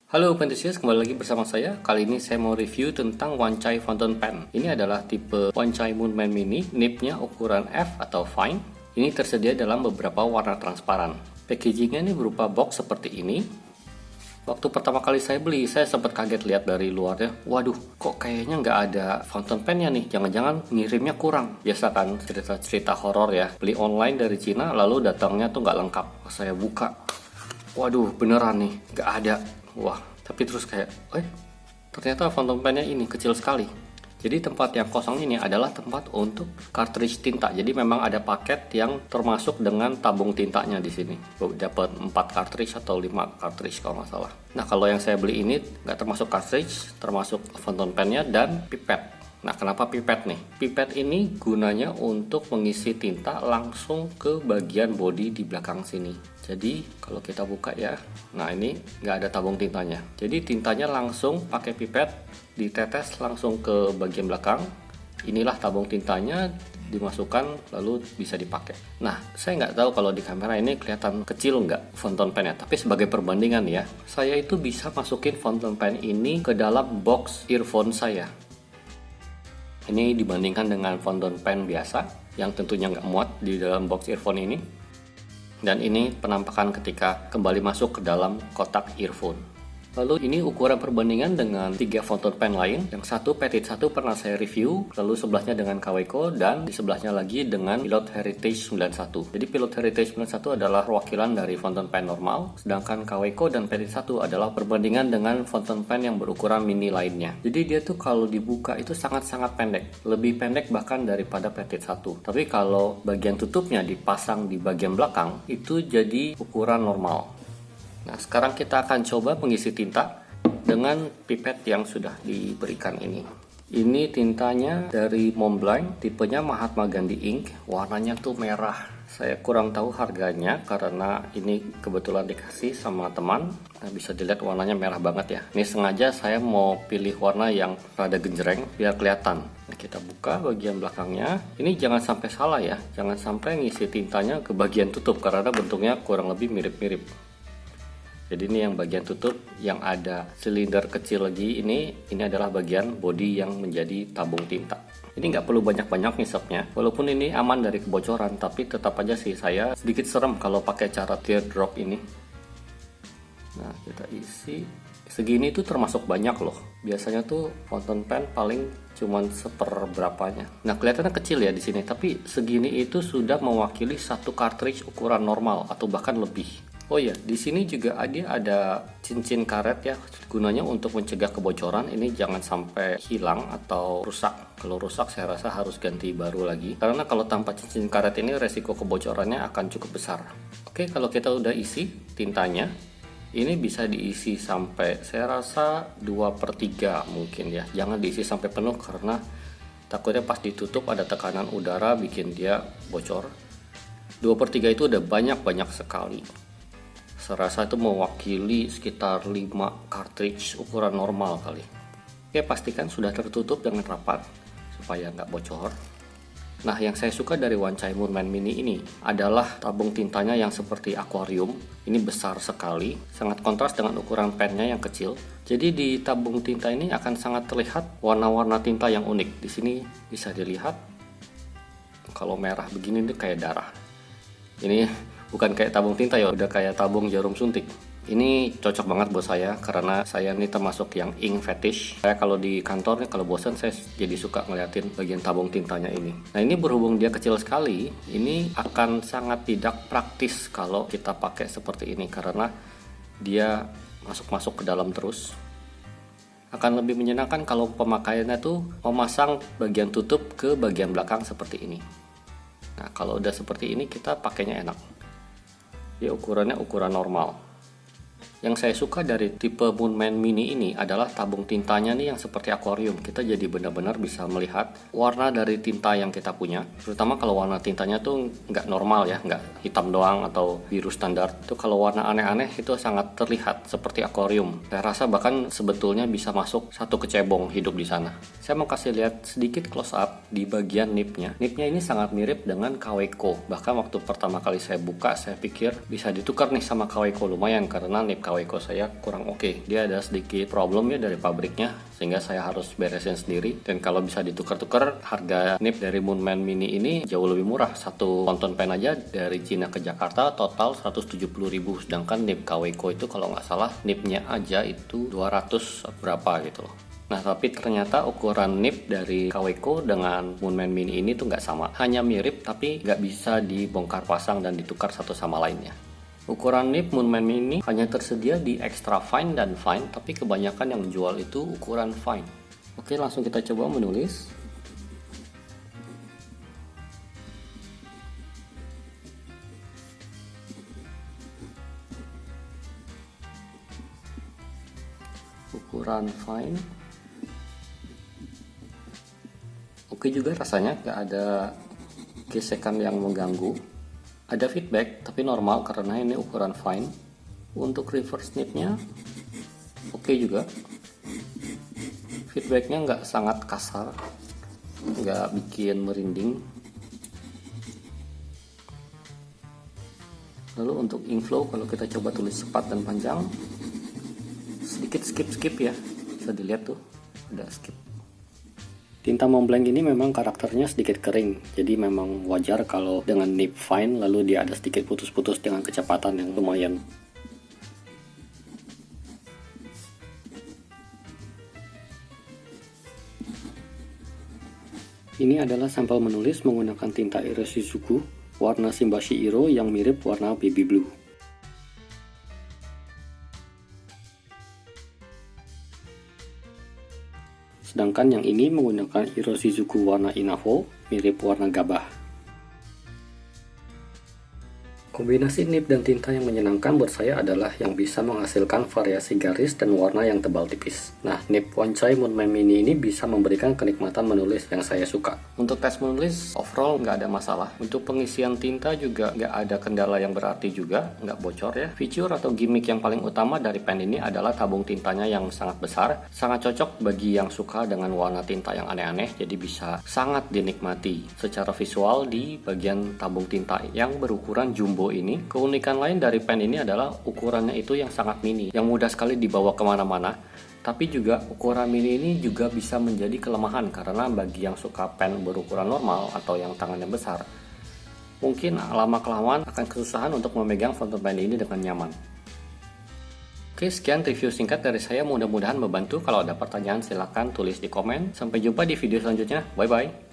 Halo Pentisius, kembali lagi bersama saya. Kali ini saya mau review tentang Wancai Fountain Pen. Ini adalah tipe Wancai Moonman Mini, nipnya ukuran F atau fine. Ini tersedia dalam beberapa warna transparan. Packagingnya ini berupa box seperti ini. Waktu pertama kali saya beli, saya sempat kaget lihat dari luarnya. Waduh, kok kayaknya nggak ada fountain pennya nih. Jangan-jangan ngirimnya kurang. Biasa kan cerita-cerita horor ya. Beli online dari Cina, lalu datangnya tuh nggak lengkap. Saya buka. Waduh, beneran nih, nggak ada. Wah, tapi terus kayak, ternyata fountain pennya ini kecil sekali. Jadi tempat yang kosong ini adalah tempat untuk cartridge tinta. Jadi memang ada paket yang termasuk dengan tabung tintanya di sini. Dapat 4 cartridge atau 5 cartridge kalau nggak salah. Nah, kalau yang saya beli ini nggak termasuk cartridge, termasuk fountain pennya dan pipet. Nah, kenapa pipet nih? Pipet ini gunanya untuk mengisi tinta langsung ke bagian bodi di belakang sini. Jadi, kalau kita buka ya, nah ini nggak ada tabung tintanya. Jadi, tintanya langsung pakai pipet, ditetes langsung ke bagian belakang. Inilah tabung tintanya, dimasukkan lalu bisa dipakai. Nah, saya nggak tahu kalau di kamera ini kelihatan kecil nggak fountain pennya. Tapi sebagai perbandingan ya, saya itu bisa masukin fountain pen ini ke dalam box earphone saya. Ini dibandingkan dengan fountain pen biasa yang tentunya nggak muat di dalam box earphone ini. Dan ini penampakan ketika kembali masuk ke dalam kotak earphone. Lalu ini ukuran perbandingan dengan 3 fountain pen lain. Yang satu Petit 1 pernah saya review, lalu sebelahnya dengan Kaweco, dan di sebelahnya lagi dengan Pilot Heritage 91. Jadi Pilot Heritage 91 adalah perwakilan dari fountain pen normal, sedangkan Kaweco dan Petit 1 adalah perbandingan dengan fountain pen yang berukuran mini lainnya. Jadi dia tuh kalau dibuka itu sangat-sangat pendek, lebih pendek bahkan daripada Petit 1. Tapi kalau bagian tutupnya dipasang di bagian belakang, itu jadi ukuran normal. Nah, sekarang kita akan coba mengisi tinta dengan pipet yang sudah diberikan ini. Ini tintanya dari Montblanc, tipenya Mahatma Gandhi Ink, warnanya tuh merah. Saya kurang tahu harganya karena ini kebetulan dikasih sama teman. Nah, bisa dilihat warnanya merah banget ya. Ini sengaja saya mau pilih warna yang rada genjreng biar kelihatan. Nah, kita buka bagian belakangnya. Ini jangan sampai salah ya, jangan sampai ngisi tintanya ke bagian tutup karena bentuknya kurang lebih mirip-mirip. Jadi ini yang bagian tutup yang ada silinder kecil lagi ini adalah bagian bodi yang menjadi tabung tinta. Ini nggak perlu banyak-banyak ngisepnya, walaupun ini aman dari kebocoran, tapi tetap aja sih saya sedikit serem kalau pakai cara teardrop ini. Nah, kita isi. Segini tuh termasuk banyak loh. Biasanya tuh fountain pen paling cuman seperberapanya. Nah, kelihatannya kecil ya di sini, tapi segini itu sudah mewakili satu cartridge ukuran normal atau bahkan lebih. Oh ya, di sini juga ada cincin karet ya, gunanya untuk mencegah kebocoran. Ini jangan sampai hilang atau rusak. Kalau rusak saya rasa harus ganti baru lagi. Karena kalau tanpa cincin karet ini resiko kebocorannya akan cukup besar. Oke, kalau kita udah isi tintanya, ini bisa diisi sampai saya rasa 2/3 mungkin ya. Jangan diisi sampai penuh karena takutnya pas ditutup ada tekanan udara bikin dia bocor. 2/3 itu udah banyak sekali. Saya rasa itu mewakili sekitar 5 cartridge ukuran normal kali. Oke, pastikan sudah tertutup dengan rapat supaya nggak bocor. Nah, yang saya suka dari Wancai Moonman Mini ini adalah tabung tintanya yang seperti akuarium. Ini besar sekali, sangat kontras dengan ukuran pennya yang kecil. Jadi di tabung tinta ini akan sangat terlihat warna-warna tinta yang unik. Di sini bisa dilihat kalau merah begini ini kayak darah. Ini bukan kayak tabung tinta ya, udah kayak tabung jarum suntik. Ini cocok banget buat saya karena saya ini termasuk yang ink fetish. Saya kalau di kantor nih kalau bosan saya jadi suka ngeliatin bagian tabung tintanya ini. Nah, ini berhubung dia kecil sekali, ini akan sangat tidak praktis kalau kita pakai seperti ini karena dia masuk-masuk ke dalam terus. Akan lebih menyenangkan kalau pemakaiannya tuh memasang bagian tutup ke bagian belakang seperti ini. Nah, kalau udah seperti ini kita pakainya enak. Dia ukurannya ukuran normal. Yang saya suka dari tipe Moonman Mini ini adalah tabung tintanya nih yang seperti akuarium. Kita jadi benar-benar bisa melihat warna dari tinta yang kita punya. Terutama kalau warna tintanya tuh nggak normal ya, nggak hitam doang atau biru standar. Itu kalau warna aneh-aneh itu sangat terlihat seperti akuarium. Saya rasa bahkan sebetulnya bisa masuk satu kecebong hidup di sana. Saya mau kasih lihat sedikit close up di bagian nipnya. Nipnya ini sangat mirip dengan Kaweco. Bahkan waktu pertama kali saya buka, saya pikir bisa ditukar nih sama Kaweco, lumayan karena nip Kaweco saya kurang oke. Dia ada sedikit problem ya dari pabriknya, sehingga saya harus beresin sendiri. Dan kalau bisa ditukar-tukar, harga nip dari Moonman Mini ini jauh lebih murah. Satu fountain pen aja dari Cina ke Jakarta total 170.000, sedangkan nip Kaweco itu kalau nggak salah nipnya aja itu 200 berapa gitu loh. Nah, tapi ternyata ukuran nip dari Kaweco dengan Moonman Mini ini tuh nggak sama. Hanya mirip, tapi nggak bisa dibongkar pasang dan ditukar satu sama lainnya. Ukuran nip Moonman Mini hanya tersedia di extra fine dan fine, tapi kebanyakan yang menjual itu ukuran fine. Oke, langsung kita coba menulis. Ukuran fine. Oke juga rasanya, nggak ada gesekan yang mengganggu. Ada feedback, tapi normal karena ini ukuran fine. Untuk reverse nipnya, oke juga. Feedbacknya nggak sangat kasar, nggak bikin merinding. Lalu untuk inflow, kalau kita coba tulis cepat dan panjang, sedikit skip ya, bisa dilihat tuh, ada skip. Tinta Montblanc ini memang karakternya sedikit kering, jadi memang wajar kalau dengan nip fine lalu dia ada sedikit putus-putus dengan kecepatan yang lumayan. Ini adalah sampel menulis menggunakan tinta Iroshizuku warna Shimbashi Iro yang mirip warna baby blue. Sedangkan yang ini menggunakan Iroshizuku warna Inafo, mirip warna gabah. Kombinasi nip dan tinta yang menyenangkan buat saya adalah yang bisa menghasilkan variasi garis dan warna yang tebal tipis. Nah, nip Wanchai Moonman Mini ini bisa memberikan kenikmatan menulis yang saya suka. Untuk tes menulis, overall nggak ada masalah. Untuk pengisian tinta juga nggak ada kendala yang berarti juga, nggak bocor ya. Fitur atau gimmick yang paling utama dari pen ini adalah tabung tintanya yang sangat besar. Sangat cocok bagi yang suka dengan warna tinta yang aneh-aneh, jadi bisa sangat dinikmati secara visual di bagian tabung tinta yang berukuran jumbo ini. Keunikan lain dari pen ini adalah ukurannya itu yang sangat mini, yang mudah sekali dibawa kemana-mana. Tapi juga ukuran mini ini juga bisa menjadi kelemahan karena bagi yang suka pen berukuran normal atau yang tangannya besar, mungkin lama-kelamaan akan kesusahan untuk memegang fountain pen ini dengan nyaman. Oke, sekian review singkat dari saya, mudah-mudahan membantu. Kalau ada pertanyaan silahkan tulis di komen. Sampai jumpa di video selanjutnya, bye-bye.